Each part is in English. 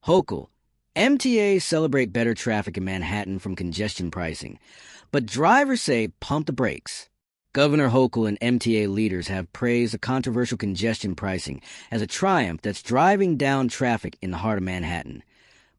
Hochul. MTA celebrate better traffic in Manhattan from congestion pricing, but drivers say pump the brakes. Governor Hochul and MTA leaders have praised the controversial congestion pricing as a triumph that's driving down traffic in the heart of Manhattan.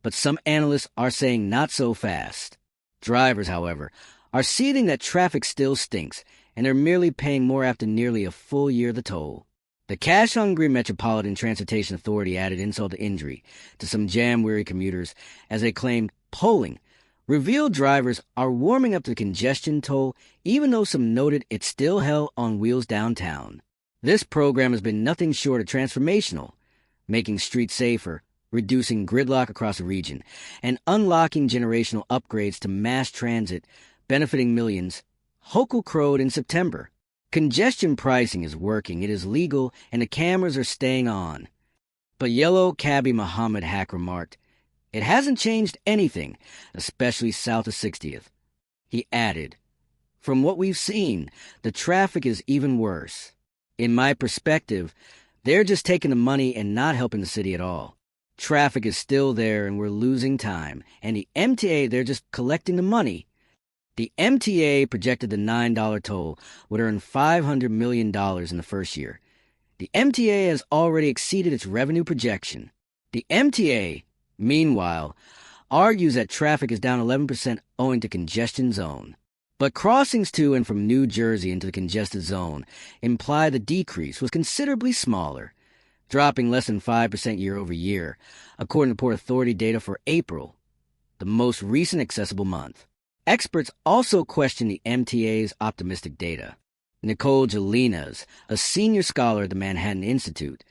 But some analysts are saying not so fast. Drivers, however, are seething that traffic still stinks, and they're merely paying more after nearly a full year of the toll. The cash-hungry Metropolitan Transportation Authority added insult to injury to some jam-weary commuters as they claimed polling revealed drivers are warming up to the congestion toll, even though some noted it's still hell on wheels downtown. This program has been nothing short of transformational, making streets safer, reducing gridlock across the region, and unlocking generational upgrades to mass transit, benefiting millions. Hochul crowed in September. Congestion pricing is working, it is legal, and the cameras are staying on. But Yellow Cabbie Muhammad Hack remarked, it hasn't changed anything, especially south of 60th. He added, from what we've seen, the traffic is even worse. In my perspective, they're just taking the money and not helping the city at all. Traffic is still there and we're losing time, and the MTA, they're just collecting the money. The MTA projected the $9 toll would earn $500 million in the first year. The MTA has already exceeded its revenue projection. The MTA, meanwhile, argues that traffic is down 11% owing to congestion zone. But crossings to and from New Jersey into the congested zone imply the decrease was considerably smaller, dropping less than 5% year over year, according to Port Authority data for April, the most recent accessible month. Experts also question the MTA's optimistic data. Nicole Gelinas, a senior scholar at the Manhattan Institute,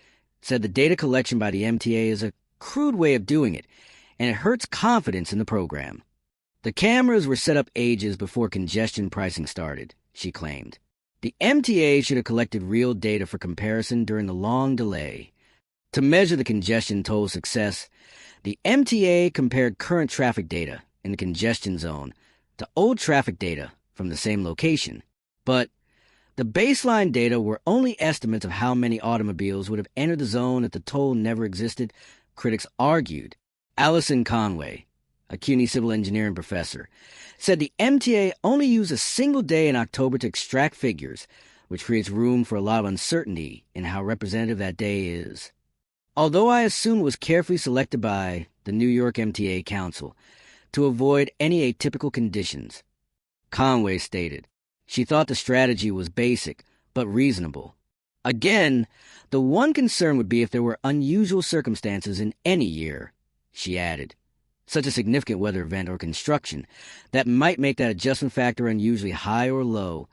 said the data collection by the MTA is a crude way of doing it, and it hurts confidence in the program. The cameras were set up ages before congestion pricing started, she claimed. The MTA should have collected real data for comparison during the long delay. To measure the congestion toll success, the MTA compared current traffic data in the congestion zone to old traffic data from the same location. But the baseline data were only estimates of how many automobiles would have entered the zone if the toll never existed, critics argued. Allison Conway, a CUNY civil engineering professor, said the MTA only used a single day in October to extract figures, which creates room for a lot of uncertainty in how representative that day is. Although I assume it was carefully selected by the New York MTA Council to avoid any atypical conditions, Conway stated. She thought the strategy was basic, but reasonable. Again, the one concern would be if there were unusual circumstances in any year, she added, such a significant weather event or construction, that might make that adjustment factor unusually high or low,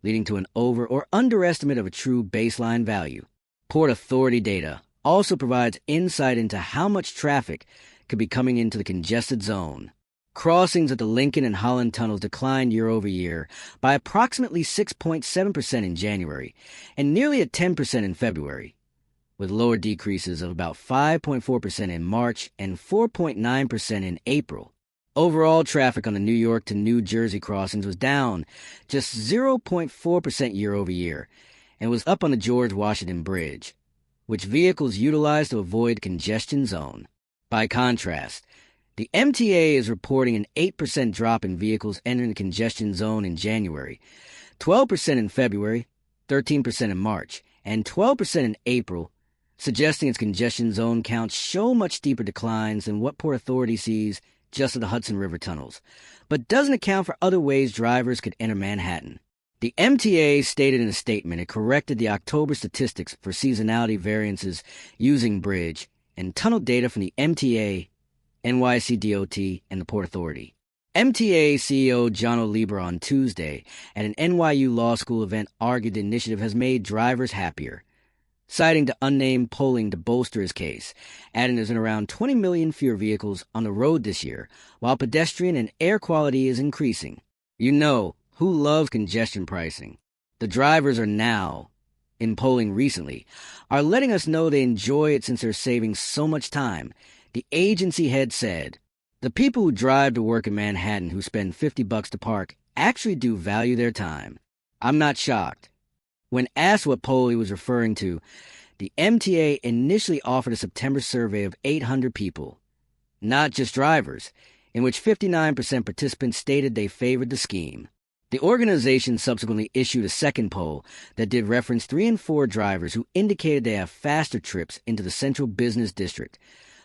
leading to an over- or underestimate of a true baseline value. Port Authority data also provides insight into how much traffic could be coming into the congested zone. Crossings at the Lincoln and Holland tunnels declined year over year by approximately 6.7% in January and nearly at 10% in February, with lower decreases of about 5.4% in March and 4.9% in April. Overall traffic on the New York to New Jersey crossings was down just 0.4% year over year and was up on the George Washington Bridge, which vehicles utilize to avoid congestion zone. By contrast, the MTA is reporting an 8% drop in vehicles entering the congestion zone in January, 12% in February, 13% in March, and 12% in April, suggesting its congestion zone counts show much deeper declines than what Port Authority sees just at the Hudson River tunnels, but doesn't account for other ways drivers could enter Manhattan. The MTA stated in a statement it corrected the October statistics for seasonality variances using bridge and tunnel data from the MTA, NYC DOT, and the Port Authority. MTA CEO John O'Lieber on Tuesday at an NYU Law School event argued the initiative has made drivers happier, citing the unnamed polling to bolster his case, adding there's been around 20 million fewer vehicles on the road this year, while pedestrian and air quality is increasing. You know, who loves congestion pricing? The drivers are now, in polling recently, are letting us know they enjoy it since they're saving so much time. The agency head said, the people who drive to work in Manhattan who spend $50 to park actually do value their time. I'm not shocked. When asked what poll he was referring to, the MTA initially offered a September survey of 800 people, not just drivers, in which 59% participants stated they favored the scheme. The organization subsequently issued a second poll that did reference 3 in 4 drivers who indicated they have faster trips into the central business district.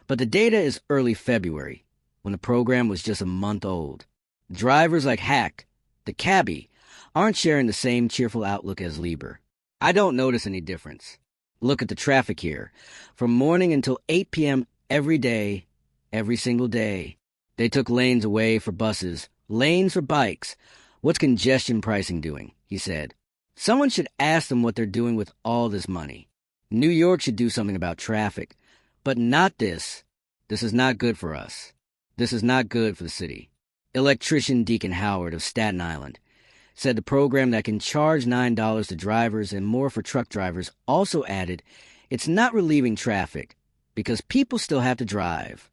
But the data is early February, when the program was just a month old. Drivers like Hack, the cabbie, aren't sharing the same cheerful outlook as Lieber. I don't notice any difference. Look at the traffic here. From morning until 8 p.m. every day, every single day. They took lanes away for buses, lanes for bikes. What's congestion pricing doing? He said. Someone should ask them what they're doing with all this money. New York should do something about traffic. But not this. This is not good for us. This is not good for the city. Electrician Deacon Howard of Staten Island said the program that can charge $9 to drivers and more for truck drivers also added it's not relieving traffic because people still have to drive.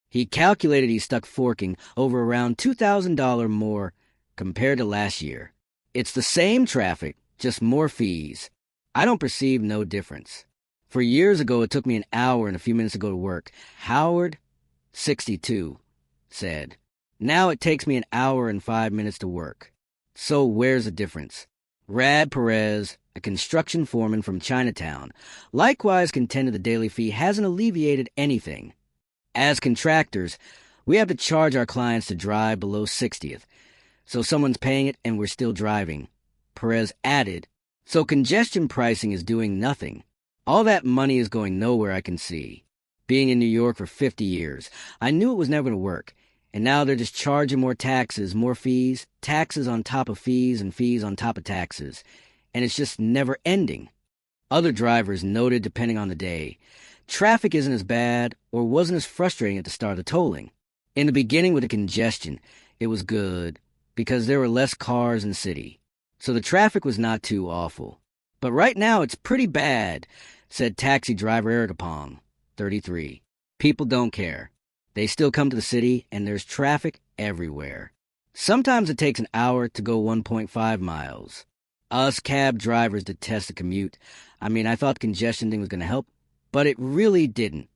He calculated he stuck forking over around $2,000 more compared to last year. It's the same traffic, just more fees. I don't perceive no difference. For years ago, it took me an hour and a few minutes to go to work. Howard, 62, said. Now it takes me an hour and 5 minutes to work. So where's the difference? Rad Perez, a construction foreman from Chinatown, likewise contended the daily fee hasn't alleviated anything. As contractors, we have to charge our clients to drive below 60th. So someone's paying it and we're still driving. Perez added, so congestion pricing is doing nothing. All that money is going nowhere I can see. Being in New York for 50 years, I knew it was never going to work. And now they're just charging more taxes, more fees, taxes on top of fees and fees on top of taxes. And it's just never ending. Other drivers noted, depending on the day, traffic isn't as bad or wasn't as frustrating at the start of the tolling. In the beginning with the congestion, it was good because there were less cars in the city. So the traffic was not too awful. But right now it's pretty bad, said taxi driver Eric Pong, 33. People don't care. They still come to the city and there's traffic everywhere. Sometimes it takes an hour to go 1.5 miles. Us cab drivers detest the commute. I thought the congestion thing was going to help, but it really didn't.